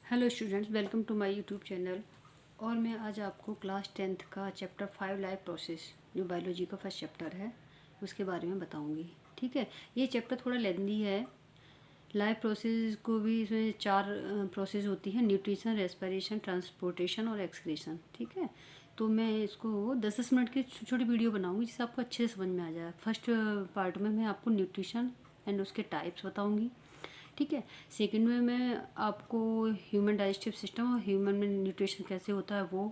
Hello students, welcome to my YouTube channel. और मैं आज आपको क्लास 10th का चैप्टर 5 लाइफ प्रोसेस, जो बायोलॉजी का फर्स्ट चैप्टर है, उसके बारे में बताऊंगी। ठीक है, ये चैप्टर थोड़ा लेंदी है। लाइफ प्रोसेस को भी इसमें 4 प्रोसेस होती है: न्यूट्रिशन, रेस्पिरेशन, ट्रांसपोर्टेशन और एक्सक्रीशन। ठीक है, तो मैं इसको 10-10 मिनट की छोटी वीडियो बनाऊंगी जिससे आपको अच्छे से समझ में आ जाए। फर्स्ट पार्ट में मैं आपको न्यूट्रिशन एंड उसके टाइप्स बताऊंगी। ठीक है, सेकंड में मैं आपको ह्यूमन डाइजेस्टिव सिस्टम और ह्यूमन में न्यूट्रिशन कैसे होता है वो।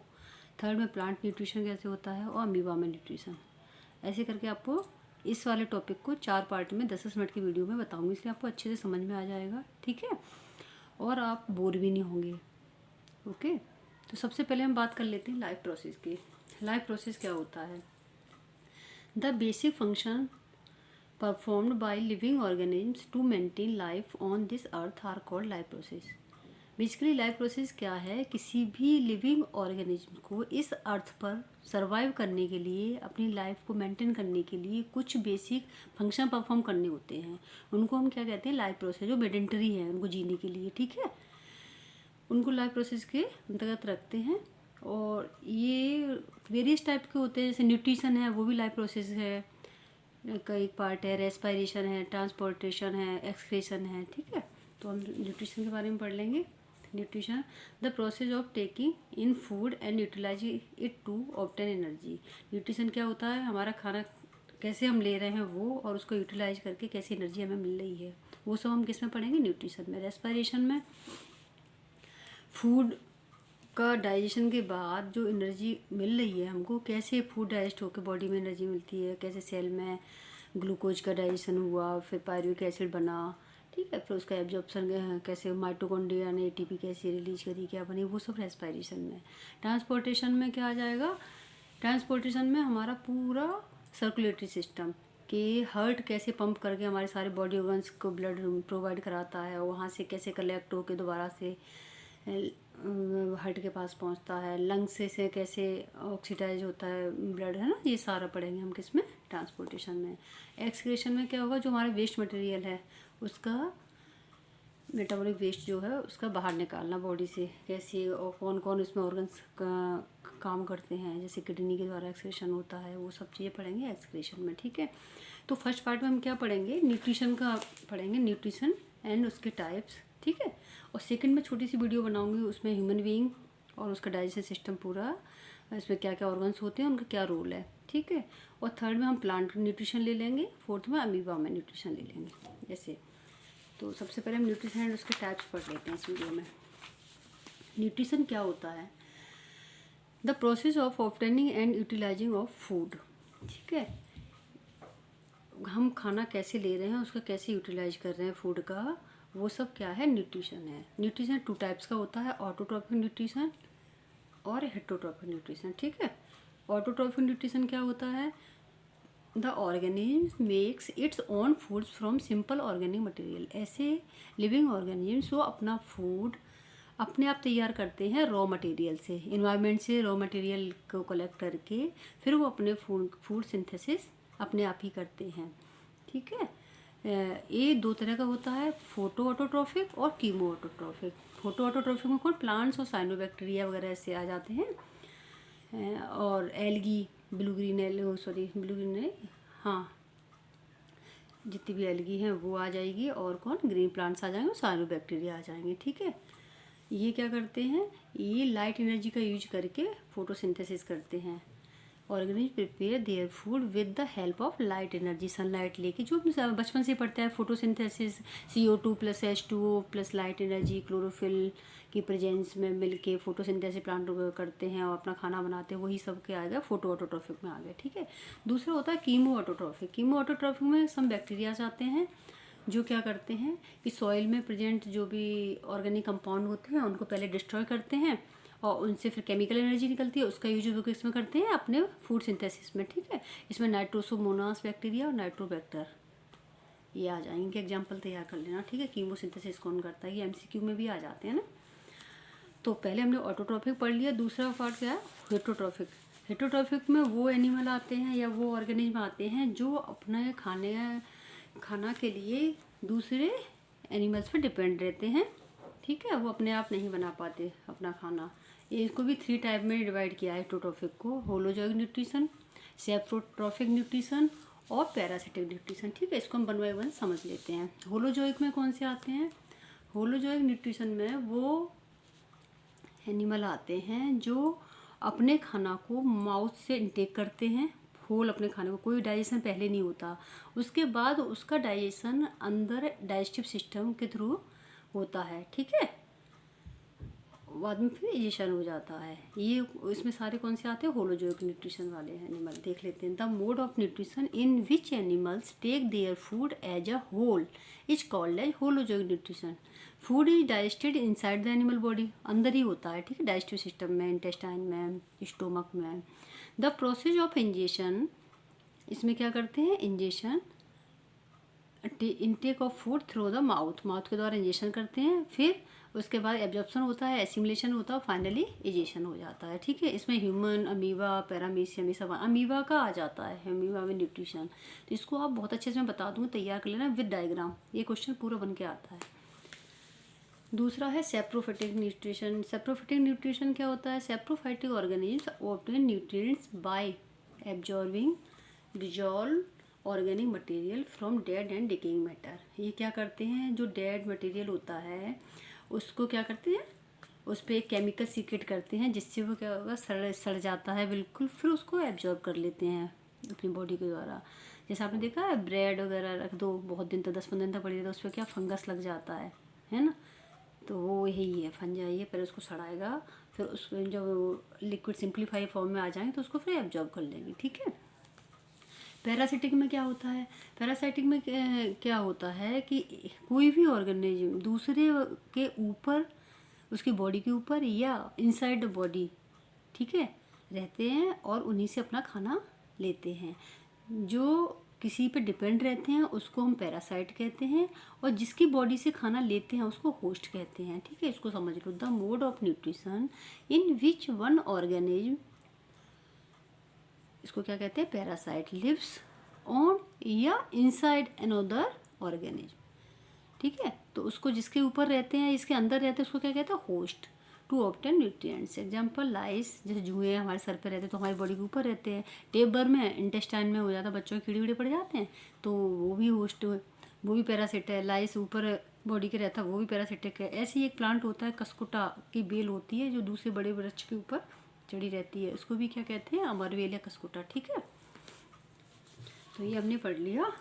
थर्ड में प्लांट न्यूट्रिशन कैसे होता है, और अमीबा में न्यूट्रिशन। ऐसे करके आपको इस वाले टॉपिक को 4 पार्ट में 10-10 मिनट की वीडियो में बताऊंगी, इसलिए आपको अच्छे से समझ में आ जाएगा। ठीक है, और आप बोर भी नहीं होंगे। ओके, तो सबसे पहले हम बात कर लेते हैं लाइफ प्रोसेस की। लाइफ प्रोसेस क्या होता है? The basic function performed by living organisms to maintain life on this earth are called life process। Basically life process क्या है? किसी भी लिविंग ऑर्गेनिज्म को इस अर्थ पर सरवाइव करने के लिए, अपनी लाइफ को मेंटेन करने के लिए कुछ बेसिक फंक्शन परफॉर्म करने होते हैं। उनको हम क्या कहते हैं? लाइफ प्रोसेस, जो मेडेंटरी है उनको जीने के लिए। ठीक है, उनको लाइफ प्रोसेस के अंतर्गत रखते हैं। और ये वेरियस टाइप के होते हैं, जैसे न्यूट्रिशन है, वो भी लाइफ प्रोसेस है का एक पार्ट है। रेस्पिरेशन है, ट्रांसपोर्टेशन है, एक्सक्रीशन है। ठीक है, तो हम न्यूट्रिशन के बारे में पढ़ लेंगे। Nutrition, the process of taking in food and utilising it to obtain energy. Nutrition क्या होता है? हमारा खाना कैसे हम ले रहे हैं वो, और उसको यूटिलाइज करके कैसी एनर्जी हमें मिल रही है, वो सब हम किस में पढ़ेंगे? न्यूट्रिशन में। रेस्पिरेशन में फूड का डाइजेशन के बाद जो एनर्जी मिल रही है हमको, कैसे फूड डाइजेस्ट होकर बॉडी में एनर्जी मिलती है, कैसे सेल में ग्लूकोज का डाइजेशन हुआ, फिर पायरुविक एसिड बना। ठीक है, फिर उसका एब्जॉर्प्शन कैसे, माइटोकॉन्ड्रिया ने एटीपी कैसे रिलीज करी, क्या बनी, वो सब रेस्पिरेशन में। ट्रांसपोर्टेशन में क्या आ जाएगा? ट्रांसपोर्टेशन में हमारा पूरा सर्कुलेटरी सिस्टम, कि हार्ट कैसे पंप करके हमारे सारे बॉडी ऑर्गन्स को ब्लड प्रोवाइड कराता है, वहाँ से कैसे कलेक्ट होकर दोबारा से हार्ट के पास पहुंचता है, लंग्स से कैसे ऑक्सीडाइज होता है ब्लड, है ना। ये सारा पढ़ेंगे हम किस में? ट्रांसपोर्टेशन में। एक्सक्रीशन में क्या होगा? जो हमारा वेस्ट मटेरियल है उसका, मेटाबॉलिक वेस्ट जो है उसका बाहर निकालना बॉडी से, कैसे और कौन कौन इसमें ऑर्गन्स का काम करते हैं, जैसे किडनी के द्वारा एक्सक्रीशन होता है, वो सब चीज़ें पढ़ेंगे एक्सक्रीशन में। ठीक है, तो फर्स्ट पार्ट में हम क्या पढ़ेंगे? न्यूट्रिशन का पढ़ेंगे, न्यूट्रिशन एंड उसके टाइप्स। ठीक है, और सेकंड में छोटी सी वीडियो बनाऊंगी, उसमें ह्यूमन बीइंग और उसका डाइजेशन सिस्टम पूरा, इसमें क्या क्या ऑर्गन्स होते हैं, उनका क्या रोल है। ठीक है, और थर्ड में हम प्लांट न्यूट्रिशन ले लेंगे, फोर्थ में अमीबा में न्यूट्रिशन ले लेंगे। जैसे, तो सबसे पहले हम न्यूट्रिशन एंड उसके टाइप्स पढ़ लेते हैं इस वीडियो में। न्यूट्रिशन क्या होता है? The process of obtaining and utilising of food. ठीक है, हम खाना कैसे ले रहे हैं, उसका कैसे यूटिलाइज कर रहे हैं फूड का, वो सब क्या है? न्यूट्रिशन है। न्यूट्रिशन 2 टाइप्स का होता है, ऑटोट्रॉफिक न्यूट्रिशन और हेटरोट्रॉफिक न्यूट्रिशन। ठीक है, ऑटोट्रॉफिक न्यूट्रिशन क्या होता है? The organism makes its own foods from simple organic material. ऐसे लिविंग ऑर्गेनिज्म वो अपना फूड अपने आप तैयार करते हैं रॉ मटेरियल से, इन्वायरमेंट से रॉ मटेरियल को कलेक्ट करके फिर वो अपने फूड सिंथेसिस अपने आप ही करते हैं। ठीक है, ये 2 तरह का होता है, फोटो ऑटोट्रॉफिक और कीमो ऑटोट्रॉफिक। फोटो ऑटोट्रॉफिक में कौन? प्लांट्स और साइनोबैक्टीरिया वगैरह ऐसे आ जाते हैं, और algae, blue green blue green नहीं, हाँ, जितनी भी एल्गी हैं वो आ जाएगी, और कौन? ग्रीन प्लांट्स आ जाएंगे, साइनोबैक्टीरिया आ जाएंगे। ठीक है, ये क्या करते हैं? ये लाइट एनर्जी का यूज करके फोटोसिंथेसिस करते हैं। Organism prepare their food with the help of light energy, sunlight लेके, जो बचपन से पढ़ता है photosynthesis, CO2 + H2O + light energy chlorophyll की प्रेजेंस में मिलके फोटोसिंथेसिस प्लांट करते हैं और अपना खाना बनाते हैं, वही सब के आ गया फोटो ऑटोट्रॉफिक में आ गया। ठीक है, दूसरा होता है कीमो ऑटोट्रॉफिक। कीमो ऑटोट्रॉफिक में सम बैक्टीरियाज आते हैं जो क्या करते हैं कि सॉइल में प्रेजेंट जो भी ऑर्गेनिक कंपाउंड होते हैं उनको पहले डिस्ट्रॉय करते हैं, और उनसे फिर केमिकल एनर्जी निकलती है, उसका यूज वो किसमें करते हैं? अपने फूड सिंथेसिस में। ठीक है, इसमें नाइट्रोसोमोनास बैक्टीरिया और नाइट्रोबैक्टर ये आ जाएंगे, इनके एग्जाम्पल तैयार कर लेना। ठीक है, कीमो सिंथेसिस कौन करता है, ये MCQ में भी आ जाते हैं ना। तो पहले हमने ऑटोट्रॉफिक पढ़ लिया, दूसरा पार्ट क्या है? हेटरोट्रॉफिक। हेटरोट्रॉफिक में वो एनिमल आते हैं या वो ऑर्गेनिज्म आते हैं जो अपने खाना के लिए दूसरे एनिमल्स पर डिपेंड रहते हैं। ठीक है, वो अपने आप नहीं बना पाते अपना खाना। इसको भी 3 टाइप में डिवाइड किया है हेटरोट्रॉफिक को, होलोजोइक न्यूट्रिशन, सेप्रोट्रॉफिक न्यूट्रिशन और पैरासिटिक न्यूट्रिशन। ठीक है, इसको हम वन बाय वन समझ लेते हैं। होलोजोइक में कौन से आते हैं? होलोजोइक न्यूट्रिशन में वो एनिमल आते हैं जो अपने खाना को माउथ से इंटेक करते हैं, होल अपने खाने को, कोई डाइजेशन पहले नहीं होता, उसके बाद उसका डाइजेशन अंदर डाइजेस्टिव सिस्टम के थ्रू होता है। ठीक है, बाद में फिर इजेशन हो जाता है। ये इसमें सारे कौन से आते हैं? होलोजोइक न्यूट्रिशन वाले एनिमल। देख लेते हैं। The mode of nutrition in which animals take their food as a whole is called as holozoic nutrition. Food is digested inside the animal body, अंदर ही होता है। ठीक है, डाइजेस्टिव सिस्टम में, इंटेस्टाइन में, स्टोमक में। द प्रोसेस ऑफ इंजेशन, इसमें क्या करते हैं? Ingestion, intake of food through the mouth, mouth के द्वारा इंजेशन करते हैं, फिर उसके बाद एब्जॉर्प्शन होता है, एसिमुलेशन होता है, फाइनली इजेशन हो जाता है। ठीक है, इसमें ह्यूमन, अमीबा, पैरामीशियम, ये सब अमीबा का आ जाता है, अमीबा में न्यूट्रिशन। तो इसको आप बहुत अच्छे से मैं बता दूँगी, तैयार कर लेना विद डायग्राम, ये क्वेश्चन पूरा बन के आता है। दूसरा है सेप्रोफाइटिक न्यूट्रिशन। सेप्रोफाइटिक न्यूट्रिशन क्या होता है? Saprophytic organism obtain nutrients bye absorbing dissolve organic material from dead and decaying matter. ये क्या करते हैं? जो डेड मटेरियल होता है उसको क्या करते हैं? उस पर एक केमिकल सीक्रेट करते हैं, जिससे वो क्या होगा? सड़ जाता है बिल्कुल, फिर उसको एब्जॉर्ब कर लेते हैं अपनी बॉडी के द्वारा। जैसे आपने देखा है, ब्रेड वगैरह रख दो बहुत दिन तक, 10-15 दिन तक पड़ी रहता है, उस पर क्या फंगस लग जाता है ना? तो वो यही है, फंजाई है। पहले उसको सड़ाएगा, फिर उसको जब लिक्विड सिंप्लीफाई फॉर्म में आ जाएंगे तो उसको फिर एब्जॉर्ब कर लेंगे। ठीक है। पैरासिटिक में क्या होता है? पैरासिटिक में क्या होता है कि कोई भी ऑर्गेनिज्म दूसरे के ऊपर, उसकी बॉडी के ऊपर या इनसाइड द बॉडी, ठीक है, रहते हैं और उन्हीं से अपना खाना लेते हैं। जो किसी पे डिपेंड रहते हैं उसको हम पैरासाइट कहते हैं, और जिसकी बॉडी से खाना लेते हैं उसको होस्ट कहते हैं। ठीक है, इसको समझ लो। The mode of nutrition in which one organism, इसको क्या कहते हैं? पैरासाइट लिव्स ऑन या इनसाइड अनदर ऑर्गेनिज्म। ठीक है, तो उसको जिसके ऊपर रहते हैं, इसके अंदर रहते हैं, उसको क्या कहते हैं? Host to obtain nutrients. Example lice, जैसे जुए हमारे सर पे रहते हैं तो हमारी बॉडी के ऊपर रहते हैं। टेबर में इंटेस्टाइन में हो जाता है, बच्चों के कीड़े वीड़े पड़ जाते हैं तो वो भी होस्ट, वो भी पैरासिट है। लाइस ऊपर बॉडी के रहता है, वो भी पैरासिटिक है। ऐसे ही एक प्लांट होता है, कसकुटा की बेल होती है जो दूसरे बड़े वृक्ष के ऊपर चढ़ी रहती है, उसको भी क्या कहते हैं? अमरवेल या कसकुटा। ठीक है, तो ये हमने पढ़ लिया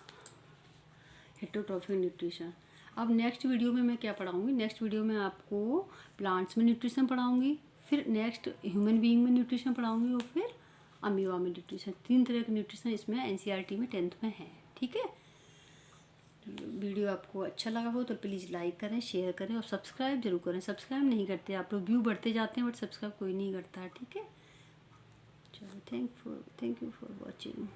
हेटरोट्रॉफिक न्यूट्रिशन। अब नेक्स्ट वीडियो में मैं क्या पढ़ाऊँगी? नेक्स्ट वीडियो में आपको प्लांट्स में न्यूट्रिशन पढ़ाऊँगी, फिर नेक्स्ट ह्यूमन बीइंग में न्यूट्रिशन पढ़ाऊँगी, और फिर अमीबा में न्यूट्रिशन। 3 तरह के न्यूट्रिशन इसमें एनसीईआरटी में 10th में है। ठीक है, वीडियो आपको अच्छा लगा हो तो प्लीज़ लाइक करें, शेयर करें और सब्सक्राइब जरूर करें। सब्सक्राइब नहीं करते आप लोग, व्यू बढ़ते जाते हैं बट सब्सक्राइब कोई नहीं करता है। ठीक है, चलो, थैंक यू फॉर वॉचिंग।